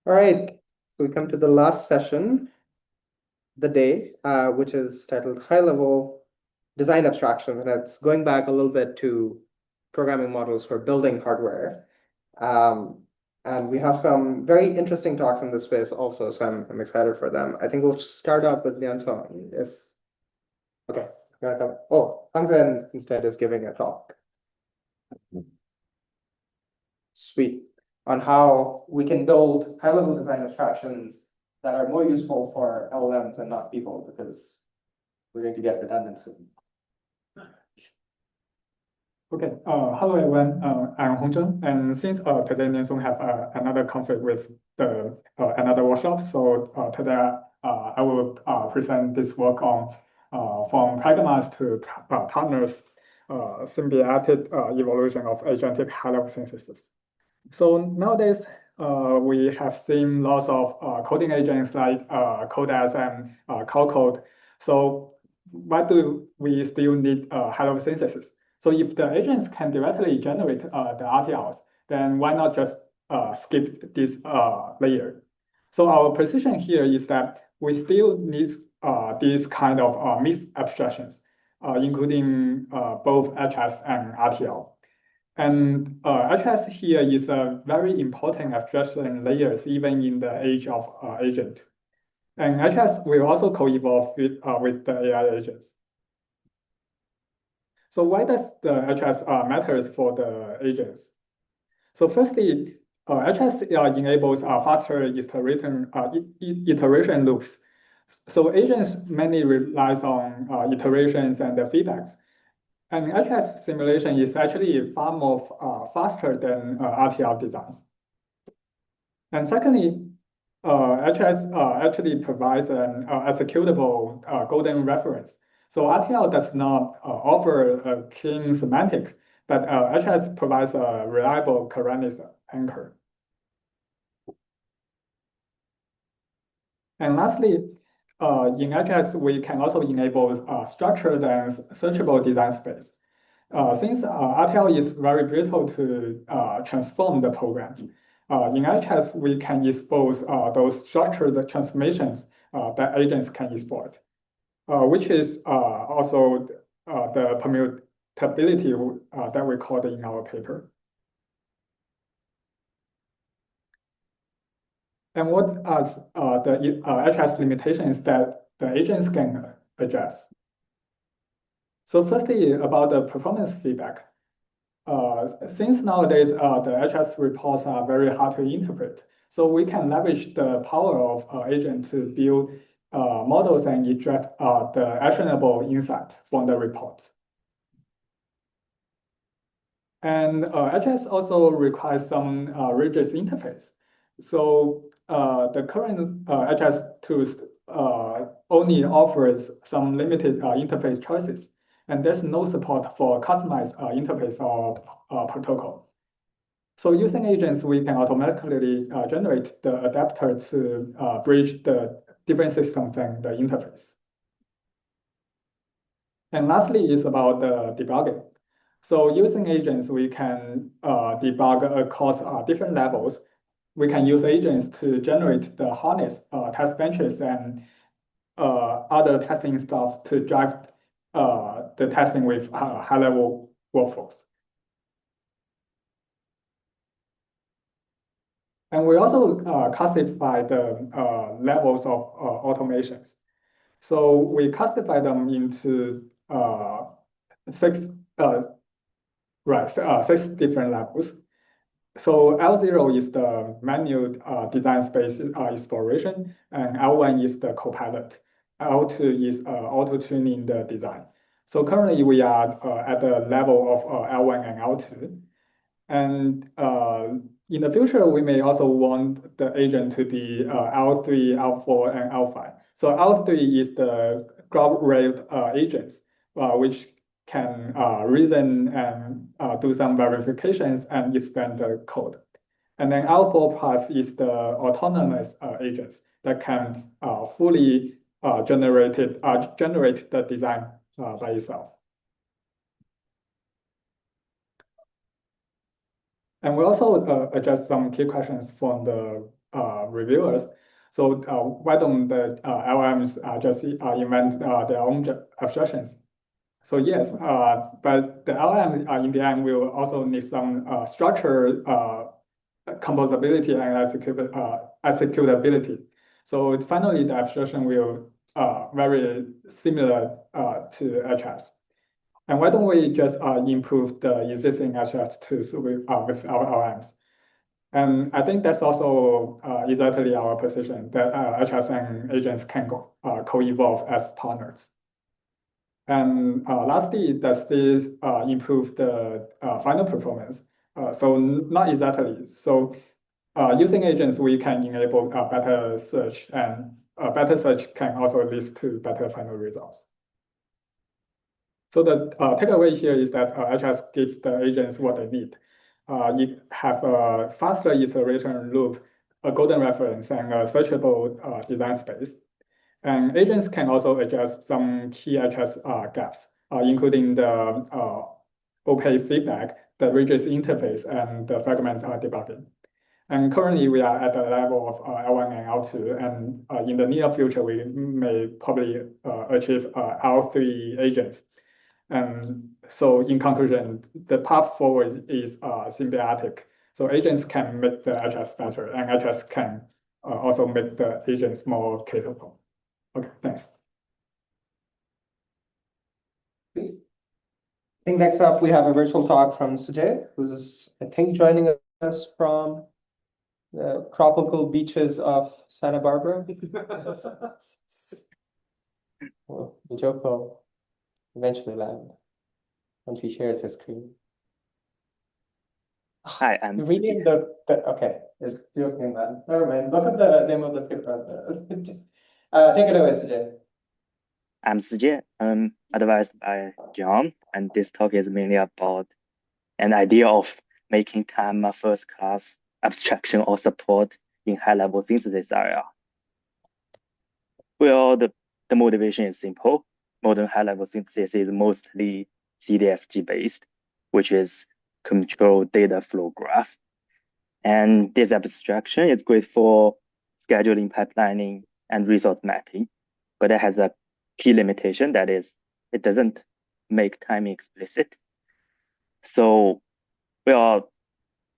All right, so we come to the last session, the day, which is titled High Level Design Abstractions, and it's going back a little bit to programming models for building hardware. Um, and we have some very interesting talks in this space also, so I'm excited for them. I think we'll start up with Liansong, if, okay. Oh, Hang Zhen instead is giving a talk. Sweet. On how we can build high-level design abstractions that are more useful for LLMs and not people, because we're going to get redundant soon. Okay, hello everyone. I'm Hongzhen, and since today Ninsong have another conflict with the another workshop, so today I will present this work on from pragmas to partners symbiotic evolution of agentic high-level synthesis. So nowadays we have seen lots of coding agents like Codex and Code. So why do we still need high-level synthesis? So if the agents can directly generate the RTLs, then why not just skip this layer? So our position here is that we still need these kind of mixed abstractions, including both HS and RTL. And HS here is a very important abstraction layers even in the age of agent. And HS will also co-evolve with the AI agents. So why does the HS matters for the agents? So firstly, HS enables faster iteration loops. So agents mainly relies on iterations and the feedbacks. And HS simulation is actually far more faster than RTL designs. And secondly, HS actually provides an executable golden reference. So RTL does not offer a clean semantics, but HS provides a reliable correctness anchor. And lastly, in HS, we can also enable structured and searchable design space. Since RTL is very brittle to transform the program, in HS, we can expose those structured transformations that agents can export, which is also the permutability that we called in our paper. And what are the HS limitations that the agents can address? So firstly, about the performance feedback. Since nowadays the HS reports are very hard to interpret, so we can leverage the power of agent to build models and extract the actionable insight from the reports. And HS also requires some rigid interface. So the current HS tools only offers some limited interface choices, and there's no support for customized interface or protocol. So using agents, we can automatically generate the adapter to bridge the different systems and the interface. And lastly is about the debugging. So using agents, we can debug across different levels. We can use agents to generate the harness, test benches, and other testing stuff to drive the testing with high-level workflows. And we also classify the levels of automations. So we classify them into six different levels. So L0 is the manual design space exploration, and L1 is the copilot. L2 is auto-tuning the design. So currently we are at the level of L1 and L2. And in the future, we may also want the agent to be L3, L4, and L5. So L3 is the graph-railed agents, which can reason and do some verifications and expand the code. And then L4 plus is the autonomous agents that can fully generate the design by itself. And we also address some key questions from the reviewers. So why don't the LLMs just invent their own abstractions? So yes, but the LLM in the end will also need some structure, composability, and executability. So finally, the abstraction will very similar to HS. And why don't we just improve the existing HS tools with our LLMs? And I think that's also exactly our position, that HS and agents can co-evolve as partners. And lastly, does this improve the final performance? So not exactly. So using agents, we can enable better search, and better search can also lead to better final results. So the takeaway here is that HS gives the agents what they need. You have a faster iteration loop, a golden reference, and a searchable design space. And agents can also adjust some key HS gaps, including the opaque feedback, the rigid interface, and the fragment debugging. And currently, we are at the level of L1 and L2, and in the near future, we may probably achieve L3 agents. And so in conclusion, the path forward is symbiotic. So agents can make the HS better, and HS can also make the agents more capable. Okay, thanks. I think next up we have a virtual talk from Sujay, who's, I think, joining us from the tropical beaches of Santa Barbara. Well, the joke will eventually land once he shares his screen. Hi, I'm You renamed okay, it's joking, man. Never mind. Look at the name of the paper. Take it away, Sujay. I'm Sijie. I'm advised by John, and this talk is mainly about an idea of making time a first-class abstraction or support in high-level synthesis area. Well, the motivation is simple. Modern high-level synthesis is mostly CDFG based, which is controlled data flow graph. And this abstraction is great for scheduling, pipelining, and resource mapping, but it has a key limitation, that is, it doesn't make timing explicit. So, well,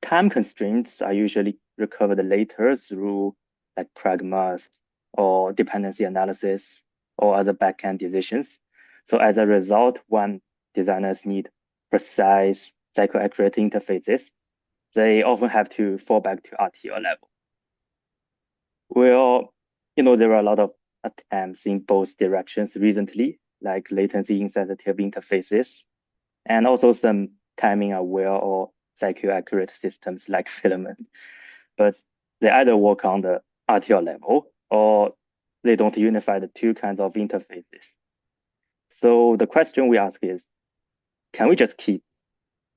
time constraints are usually recovered later through like pragmas or dependency analysis or other backend decisions. So as a result, when designers need precise, cycle-accurate interfaces, they often have to fall back to RTL level. Well, there are a lot of attempts in both directions recently, like latency insensitive interfaces, and also some timing aware or cycle accurate systems like filament. But they either work on the RTL level or they don't unify the two kinds of interfaces. So the question we ask is, can we just keep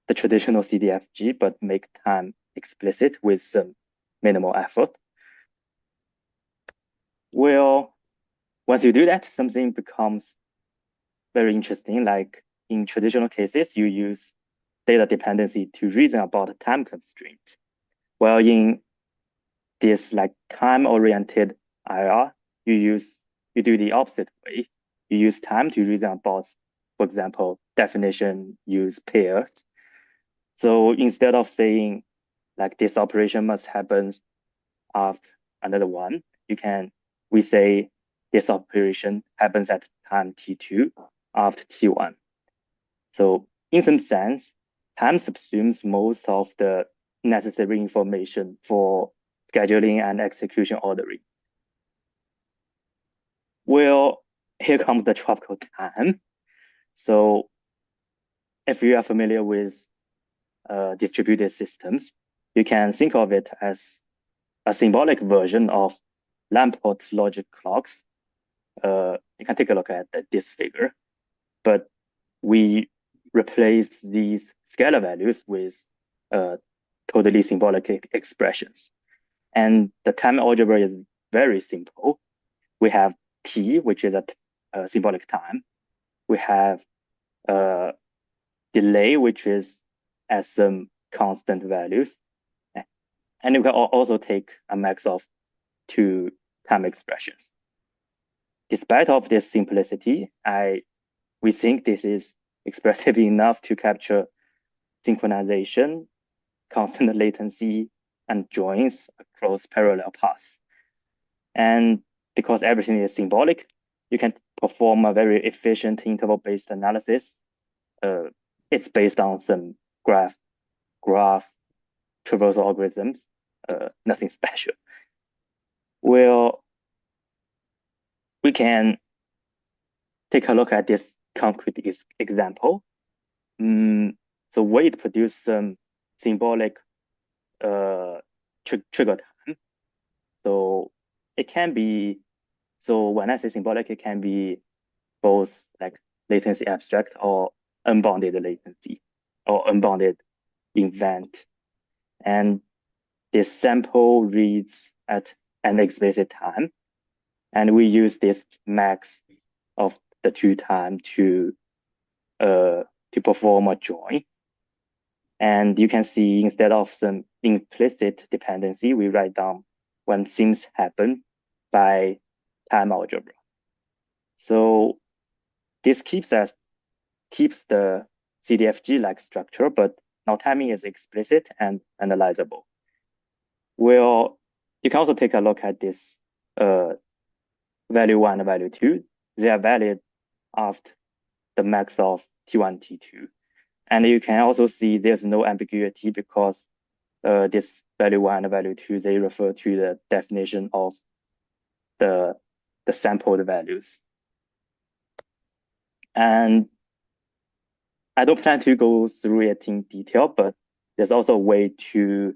the traditional CDFG but make time explicit with some minimal effort? Well, once you do that, something becomes very interesting. Like in traditional cases, you use data dependency to reason about time constraints. While in this like time-oriented IR, you do the opposite way. You use time to reason about, for example, definition use pairs. So instead of saying like this operation must happen after another one, we say this operation happens at time t2 after t1. So in some sense, time subsumes most of the necessary information for scheduling and execution ordering. Well, here comes the tropical time. So if you are familiar with distributed systems, you can think of it as a symbolic version of Lamport logic clocks. You can take a look at this figure, but we replace these scalar values with totally symbolic expressions. And the time algebra is very simple. We have t, which is a symbolic time. We have delay, which is as some constant values. And you can also take a max of two time expressions. Despite of this simplicity, we think this is expressive enough to capture synchronization, constant latency, and joins across parallel paths. And because everything is symbolic, you can perform a very efficient interval-based analysis. It's based on some graph traversal algorithms, nothing special. Well, we can take a look at this concrete example. So wait produce some symbolic trigger time. So it can be, so when I say symbolic, it can be both like latency abstract or unbounded latency or unbounded event. And this sample reads at an explicit time. And we use this max of the two time to perform a join. And you can see instead of some implicit dependency, we write down when things happen by time algebra. So this keeps the CDFG-like structure, but now timing is explicit and analyzable. Well, you can also take a look at this value 1 and value 2. They are valid after the max of T1, T2. And you can also see there's no ambiguity because this value 1 and value 2, they refer to the definition of the sampled values. And I don't plan to go through it in detail, but there's also a way to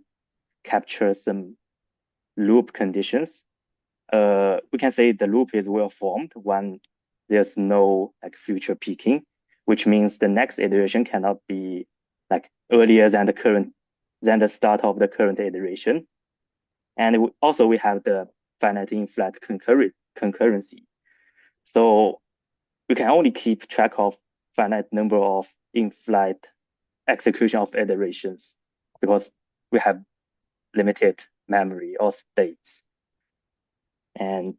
capture some loop conditions. We can say the loop is well formed when there's no like future peaking, which means the next iteration cannot be like earlier than the start of the current iteration. And also we have the finite in-flight concurrency. So we can only keep track of finite number of in-flight execution of iterations because we have limited memory or states. And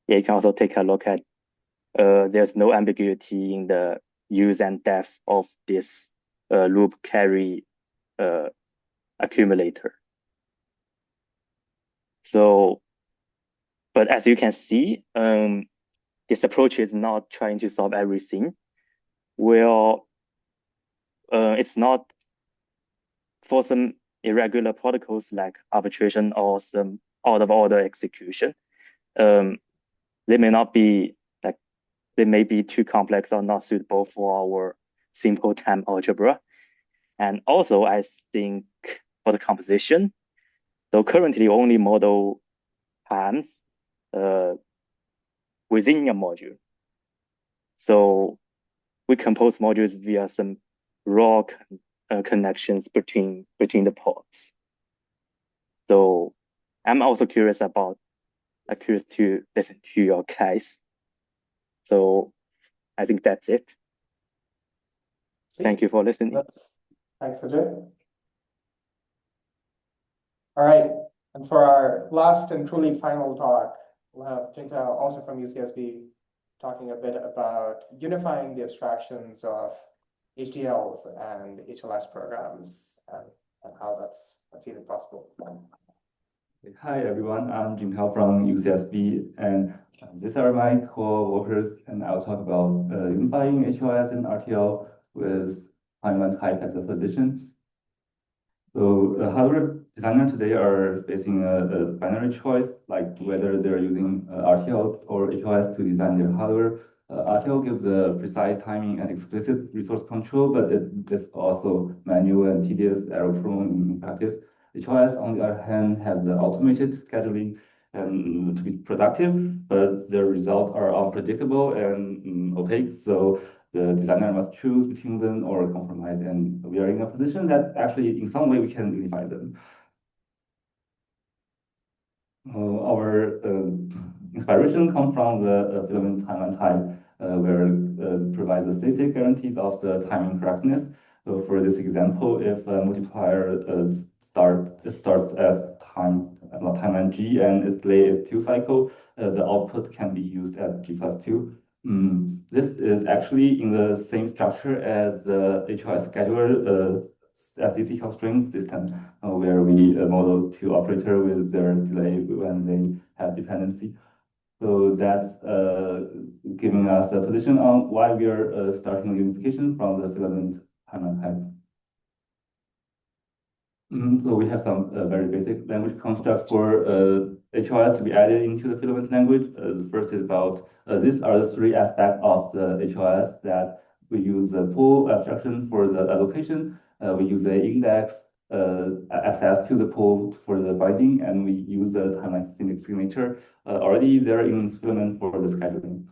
yeah, you can also take a look at there's no ambiguity in the use and depth of this loop carry accumulator. So, but as you can see, this approach is not trying to solve everything. Well, it's not for some irregular protocols like arbitration or some out of order execution. They may not be like, they may be too complex or not suitable for our simple time algebra. And also, I think for the composition, so currently only model times within a module. So we compose modules via some raw connections between the pods. So I'm also curious to listen to your case. So I think that's it. Thank you for listening. Thanks, Ajay. All right, and for our last and truly final talk, we'll have Jingtao, also from UCSB, talking a bit about unifying the abstractions of HDLs and HLS programs and how that's even possible. Hi everyone, I'm Jim Hao from UCSB, and these are my co-workers, and I'll talk about unifying HLS and RTL with Hyman type as a position. So hardware designers today are facing a binary choice, like whether they're using RTL or HLS to design their hardware. RTL gives a precise timing and explicit resource control, but it's also manual and tedious, error-prone in practice. HLS, on the other hand, has the automated scheduling and to be productive, but the results are unpredictable and opaque. So the designer must choose between them or compromise, and we are in a position that actually, in some way, we can unify them. Our inspiration comes from the filament time and type, where provides the static guarantees of the timing correctness. So for this example, if a multiplier starts as timeline g and its delay is 2 cycle, the output can be used at g+2. This is actually in the same structure as the HOS scheduler SDC constraint system, where we model two operator with their delay when they have dependency. So that's giving us a position on why we are starting the unification from the filament timeline type. So we have some very basic language construct for HOS to be added into the filament language. The first is about these are the three aspects of the HOS that we use the pool abstraction for the allocation. We use the index access to the pool for the binding, and we use the timeline signature already there in filament for the scheduling.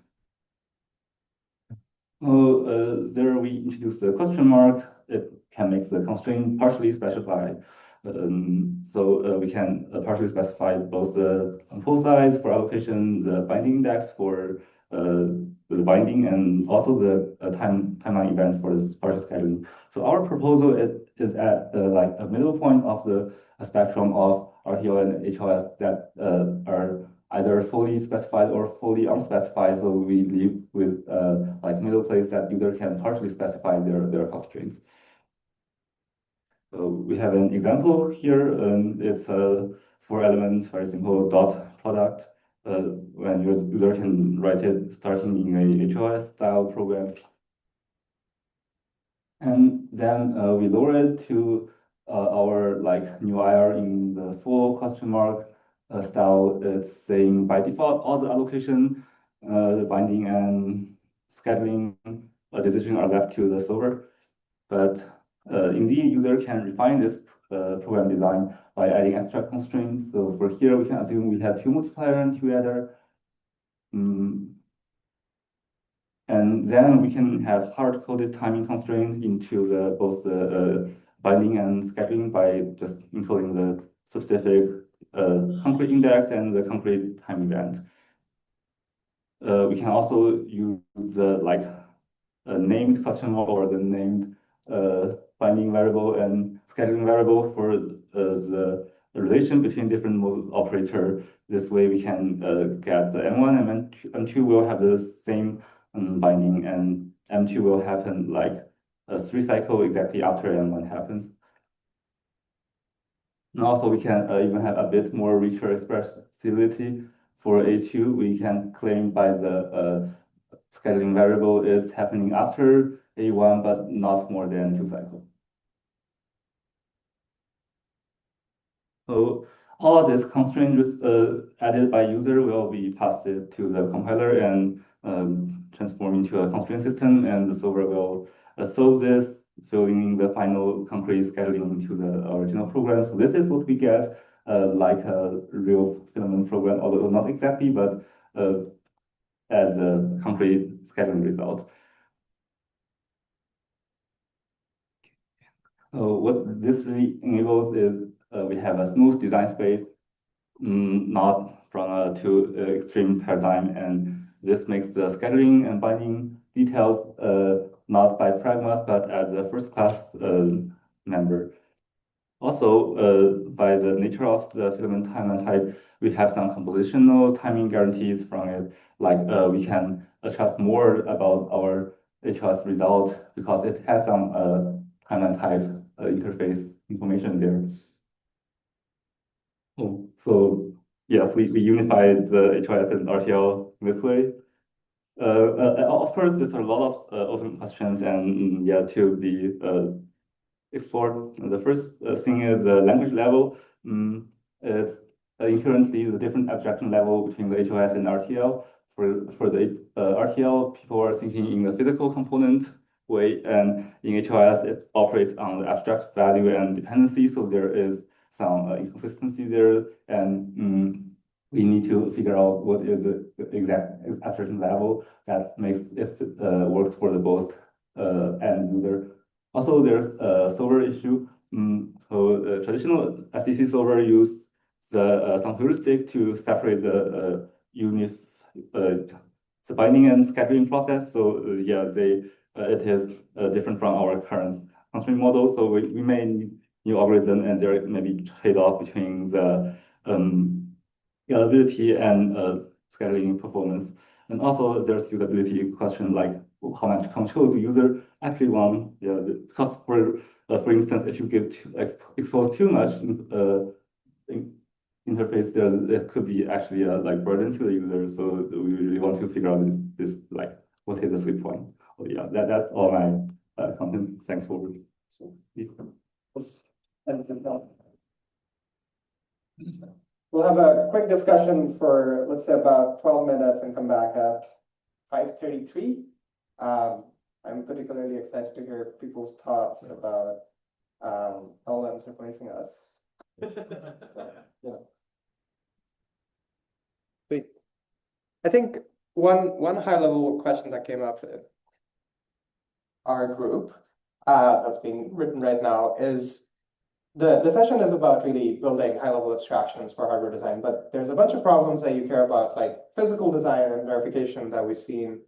There we introduce the question mark. It can make the constraint partially specified. We can partially specify both the pool size for allocation, the binding index for the binding, and also the timeline event for this partial scheduling. So our proposal is at like a middle point of the spectrum of RTO and HOS that are either fully specified or fully unspecified. So we live with like middle place that user can partially specify their constraints. We have an example here. It's a 4-element, very simple dot product. When your user can write it starting in a HOS style program. And then we lower it to our like new IR in the full question mark style. It's saying by default all the allocation, binding and scheduling decision are left to the solver. But indeed, user can refine this program design by adding extra constraints. So for here, we can assume we have 2 multiplier and 2 adder. And then we can have hard-coded timing constraints into both the binding and scheduling by just encoding the specific concrete index and the concrete time event. We can also use like a named customer or the named binding variable and scheduling variable for the relation between different mode operator. This way we can get the M1 and M2 will have the same binding, and M2 will happen like 3 cycle exactly after M1 happens. And also we can even have a bit more richer expressibility. For A2, we can claim by the scheduling variable it's happening after A1, but not more than 2 cycles. So all these constraints added by user will be passed to the compiler and transform into a constraint system, and the solver will solve this, filling in the final concrete scheduling into the original program. So this is what we get like a real filament program, although not exactly, but as a concrete scheduling result. What this really enables is we have a smooth design space, not from a too extreme paradigm, and this makes the scheduling and binding details not by pragmas, but as a first-class member. Also, by the nature of the filament timeline type, we have some compositional timing guarantees from it. Like we can trust more about our HOS result because it has some timeline type interface information there. So yes, we unified the HOS and RTL this way. Of course, there's a lot of open questions and to be explored. The first thing is the language level. It's inherently the different abstraction level between the HOS and RTL. For the RTL, people are thinking in the physical component way, and in HOS, it operates on the abstract value and dependency. So there is some inconsistency there, and we need to figure out what is the exact abstraction level that makes it works for the both end user. Also, there's a solver issue. Traditional SDC solver use some heuristic to separate the unit, the binding and scheduling process. So it is different from our current constraint model. So we may need new algorithm, and there may be trade-off between the reliability and scaling performance. And also there's usability question, like how much control do user actually want? Yeah, because for instance, if you expose too much interface, there could be actually a like burden to the user. So we really want to figure out this like what is the sweet point. Oh yeah, that's all my content. Thanks for We'll have a quick discussion for, let's say, about 12 minutes and come back at 5:33. I'm particularly excited to hear people's thoughts about LLMs replacing us. Yeah. Sweet. I think one high-level question that came up in our group that's being written right now is the session is about really building high-level abstractions for hardware design, but there's a bunch of problems that you care about, like physical design and verification that we've seen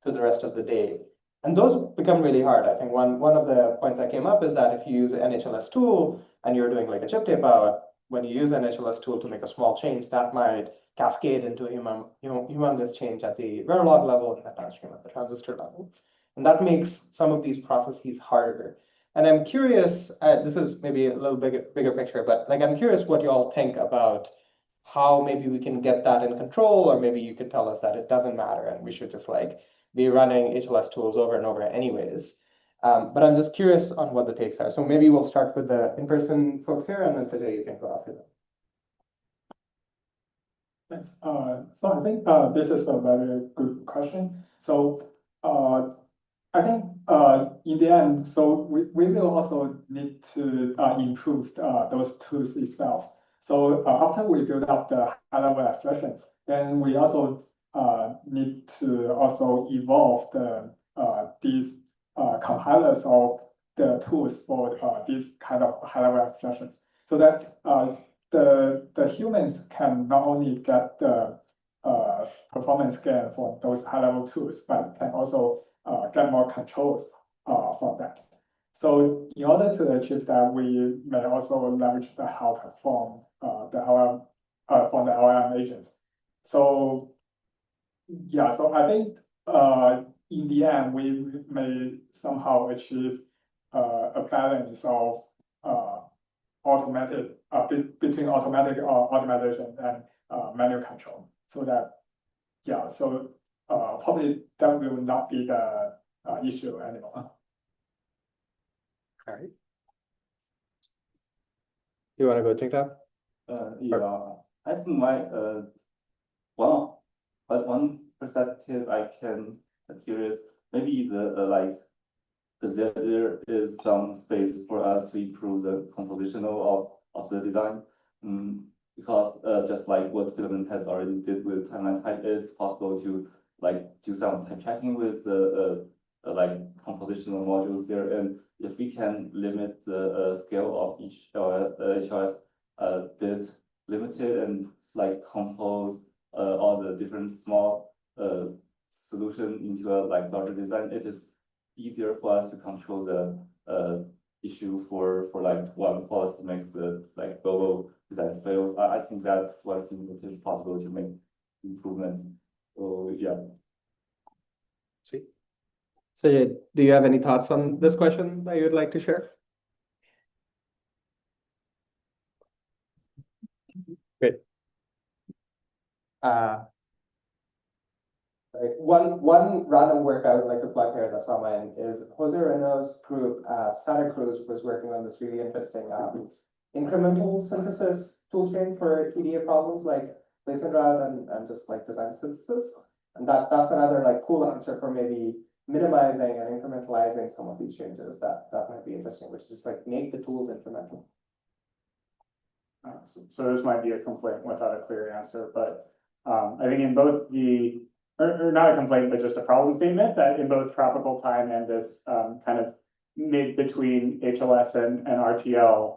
through the rest of the day. And those become really hard. I think one of the points that came up is that if you use an HLS tool and you're doing like a chip tape out, when you use an HLS tool to make a small change, that might cascade into a humongous change at the Verilog level and downstream at the transistor level. And that makes some of these processes harder. And I'm curious, this is maybe a little bigger picture, but like I'm curious what you all think about how maybe we can get that in control, or maybe you could tell us that it doesn't matter and we should just like be running HLS tools over and over anyways. But I'm just curious on what the takes are. So maybe we'll start with the in-person folks here, and then Sajay, you can go after them. Thanks. So I think this is a very good question. So I think in the end, so we will also need to improve those tools itself. So after we build up the high-level abstractions, then we also need to also evolve these compilers of the tools for these kind of high-level abstractions, so that the humans can not only get the performance gain for those high-level tools, but can also get more controls from that. So in order to achieve that, we may also leverage the help from the LLM agents. So yeah, so I think in the end, we may somehow achieve a balance of automatic between automatic optimization and manual control, so that yeah, so probably that will not be the issue anymore. All right. You want to go take that? Yeah, I think my one perspective I can curious, maybe there is some space for us to improve the compositional of the design. Because just like what Filament has already did with timeline type, it's possible to like do some type checking with the like compositional modules there. And if we can limit the scale of each HLS bit limited and like compose all the different small solution into a like larger design, it is easier for us to control the issue for like one policy makes the like global design fails. I think that's one thing that is possible to make improvements. So yeah. Sweet. So do you have any thoughts on this question that you would like to share? Great. One random work I would like to plug here that's on mine is Jose Reno's group at Santa Cruz was working on this really interesting incremental synthesis toolchain for EDA problems like place and route and just like design synthesis. And that's another like cool answer for maybe minimizing and incrementalizing some of these changes that might be interesting, which is like make the tools incremental. So this might be a complaint without a clear answer, but I think in both the, or not a complaint, but just a problem statement, that in both tropical time and this kind of mid between HLS and RTL,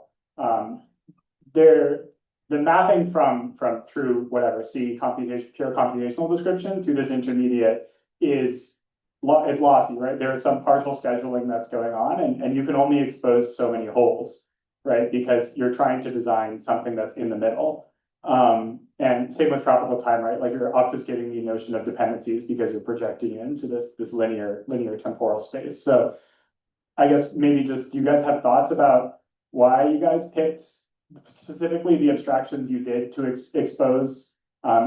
the mapping from true whatever C computation, pure computational description to this intermediate is it's lossy, right? There is some partial scheduling that's going on, and you can only expose so many holes, right? Because you're trying to design something that's in the middle. And same with tropical time, right? Like you're obfuscating the notion of dependencies because you're projecting into this linear temporal space. So I guess maybe just, do you guys have thoughts about why you guys picked specifically the abstractions you did to expose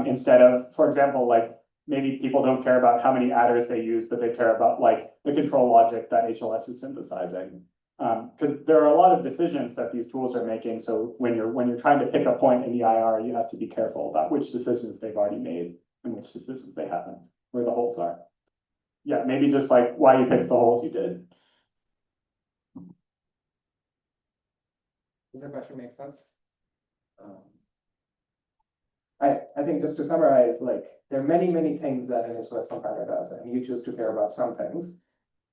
instead of, for example, like maybe people don't care about how many adders they use, but they care about like the control logic that HLS is synthesizing. Because there are a lot of decisions that these tools are making. So when you're trying to pick a point in the IR, you have to be careful about which decisions they've already made and which decisions they haven't, where the holes are. Yeah, maybe just like why you picked the holes you did. Does the question make sense? I think just to summarize, like there are many things that an HLS compiler does, and you choose to care about some things.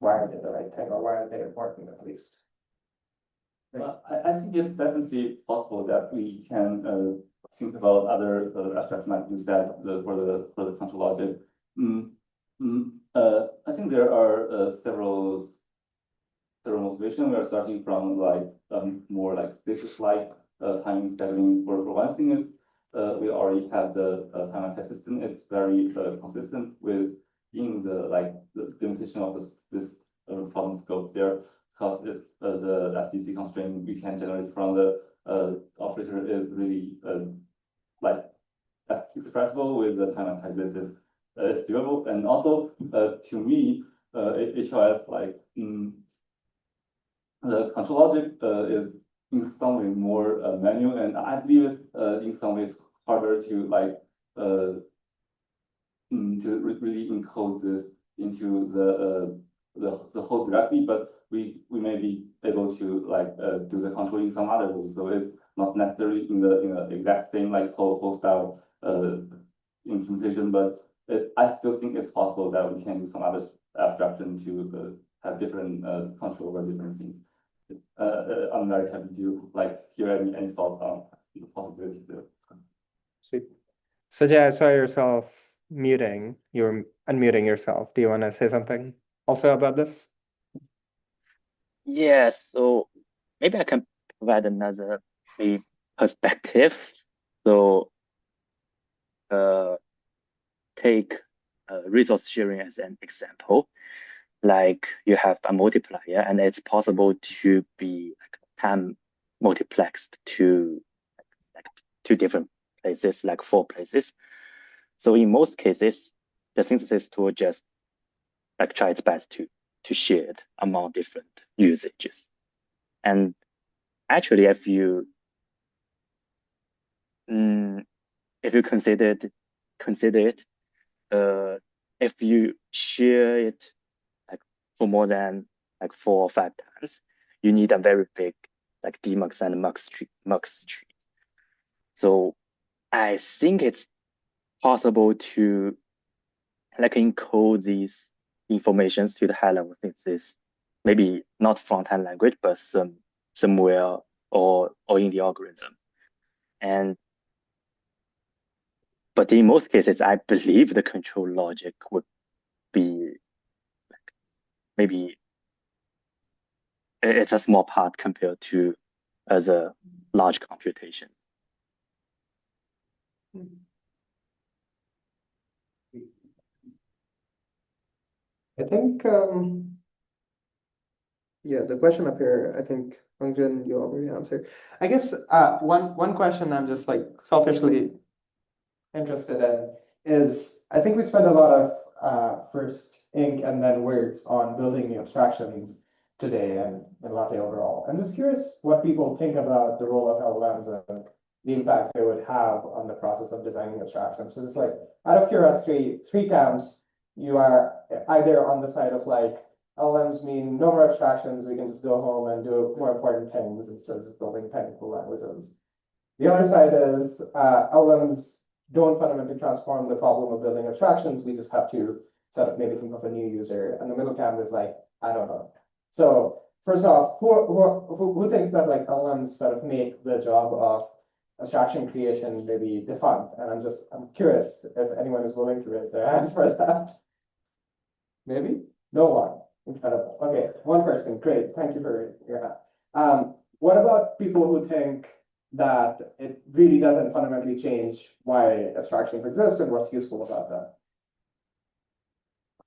Why are they the right thing, or why are they important at least? I think it's definitely possible that we can think about other abstraction like you said for the control logic. I think there are several motivations. We are starting from like more like status-like time scheduling. For one thing is we already have the time attack system. It's very consistent with in the limitation of this problem scope there, because it's the SDC constraint we can generate from the operator is really like expressible with the time attack. This is it's doable, and also to me HLS like the control logic is in some way more manual, and I believe it's in some ways harder to like really encode this into the whole directly, but we may be able to like do the control in some other ways. So it's not necessarily in the exact same like whole style implementation, but I still think it's possible that we can use some other abstraction to have different control over different things. I'm very happy to like hear any thoughts on the possibility there. Sweet. Sajay, I saw yourself muting. You're unmuting yourself. Do you want to say something also about this? Yes, so maybe I can provide another perspective. So take resource sharing as an example. Like you have a multiplier, and it's possible to be like time multiplexed to like 2 different places, like 4 places. So in most cases, the synthesis tool just like try its best to share it among different usages. And actually, if you consider it, if you share it like for more than like 4 or 5 times, you need a very big like demux and mux tree. So I think it's possible to like encode these informations to the high level synthesis, maybe not front-end language, but somewhere or in the algorithm. But in most cases, I believe the control logic would be like maybe it's a small part compared to as a large computation. I think, yeah, the question up here, I think, Hongjian, you already answered. I guess one question I'm just like selfishly interested in is, I think we spend a lot of first ink and then words on building the abstractions today and LATTE overall. I'm just curious what people think about the role of LLMs and the impact they would have on the process of designing abstractions. So it's like, out of curiosity, 3 camps. You are either on the side of like, LLMs mean no more abstractions, we can just go home and do more important things instead of just building technical languages. The other side is LLMs don't fundamentally transform the problem of building abstractions, we just have to sort of maybe think of a new user. And the middle camp is like, I don't know. So first off, who thinks that like LLMs sort of make the job of abstraction creation maybe defunct? And I'm curious if anyone is willing to raise their hand for that. Maybe? No one. Incredible. Okay, one person. Great. Thank you for your help. What about people who think that it really doesn't fundamentally change why abstractions exist and what's useful about them?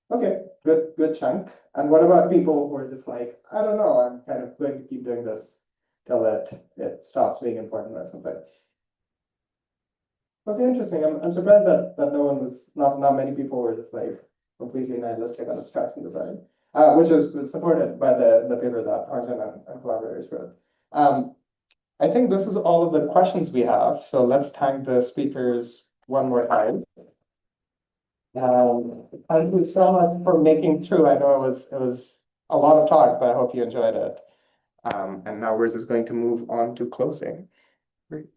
Okay, good chunk. And what about people who are just like, I don't know, I'm kind of going to keep doing this till it stops being important or something. Okay, interesting. I'm surprised that no one was, not many people were just like completely nihilistic on abstraction design, which was supported by the paper that Arjun and collaborators wrote. I think this is all of the questions we have. So let's thank the speakers one more time. Thank you so much for making through. I know it was a lot of talk, but I hope you enjoyed it. And now we're just going to move on to closing. Great.